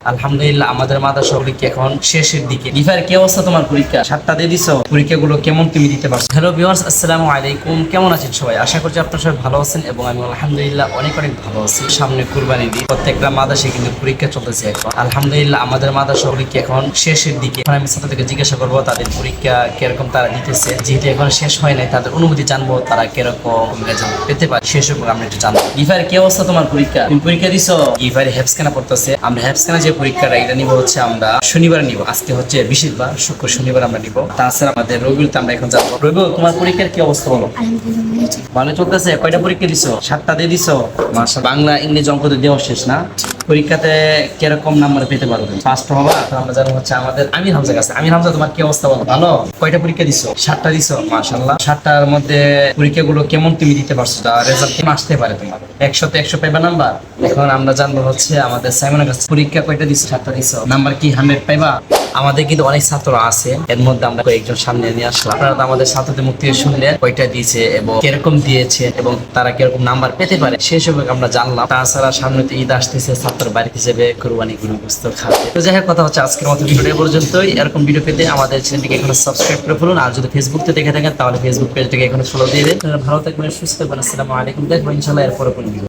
আলহামদুলিল্লাহ আমাদের মাদ্রাসা পরীক্ষা এখন শেষের দিকে। লিভার কি অবস্থা তোমার পরীক্ষা? 7টা দিয়ে দিছো, পরীক্ষাগুলো কেমন তুমি দিতে পারছো? হ্যালো ভিউয়ার্স, আসসালামু আলাইকুম। কেমন আছেন সবাই? আশা করছি আপনারা সবাই ভালো আছেন এবং আমি আলহামদুলিল্লাহ অনেক ভালো আছি। সামনে কুরবানি ঈদ, প্রত্যেকটা মাদ্রাসায় কিন্তু পরীক্ষা চলতেছে এখন। আলহামদুলিল্লাহ আমাদের মাদ্রাসা পরীক্ষা এখন শেষের দিকে। এখন আমি ছাত্রদেরকে জিজ্ঞাসা করবো তাদের পরীক্ষা কিরকম তারা দিতেছে। যেহেতু এখন শেষ হয় নাই, তাদের অনুভূতি জানবো, তারা কিরকম রেজাল্ট পেতে পারে শেষ উপর আমরা একটু জানবো। লিভার কি অবস্থা তোমার পরীক্ষা? তুমি পরীক্ষা দিছো? লিভার হেফসখানা পড়তেছে। আমরা হেফসখানা যে পরীক্ষাটা এটা নিব হচ্ছে আমরা শনিবার নিব। আজকে হচ্ছে বৃহস্পতিবার, শুক্র শনিবার আমরা নিব। তাছাড়া আমাদের রবিউল আমরা এখন যাবো। রবিউল তোমার পরীক্ষার কি অবস্থা বলো? ভালো চলতেছে। কয়টা পরীক্ষা দিছো? 7টা দিয়ে দিছো? মাশাআল্লাহ। বাংলা ইংরেজি অঙ্ক তো দেওয়া শেষ না? পরীক্ষাতে কিরকম নাম্বার পেতে পারো? ফার্স্ট হবা? আমরা জানো হচ্ছে আমাদের আমির হামজা কাছে। আমির হামজা তোমার কি অবস্থা বলো? ভালো। কয়টা পরীক্ষা দিছো? 7টা দিছো? মাশাআল্লাহ। 7টার মধ্যে পরীক্ষাগুলো কেমন তুমি দিতে পারছো? রেজাল্ট কেমন আসতে পারে তোমার? 100 তে 100 পাইবা নাম্বার? এখন আমরা জানবো হচ্ছে আমাদের সাইমনের কাছে পরীক্ষা কয়টা দিছো? 7টা দিছো, নাম্বার কি 100 পাইবা? আমাদের কিন্তু অনেক ছাত্র আছে, এর মধ্যে আমরা কয়েকজন সামনে নিয়ে আসলাম। আপনারা তো আমাদের ছাত্রদের মুখ থেকে শুনলেন কয়টা দিয়েছে এবং কিরকম দিয়েছে এবং তারা কিরকম নাম্বার পেতে পারে, সেসব আমরা জানলাম। তাছাড়া সামনে তো ঈদ আসতেছে, ছাত্র বাড়িতে যাবে কোরবানি গুস্ত খাবে। তো যাই হোক, কথা হচ্ছে আজকের মতো ভিডিও পর্যন্তই। এরকম ভিডিও পেতে আমাদের চ্যানেলটিকে এখনো সাবস্ক্রাইব করে ফেলুন। আর যদি ফেসবুক থেকে দেখে থাকেন তাহলে ফেসবুক পেজটিকে এখনো ফলো দিয়ে দেন। ভালো থাকবেন, সুস্থ থাকবেন। আসসালামু আলাইকুম। দেখবো ইনশাআল্লাহ এরপরে কোনো ভিডিও।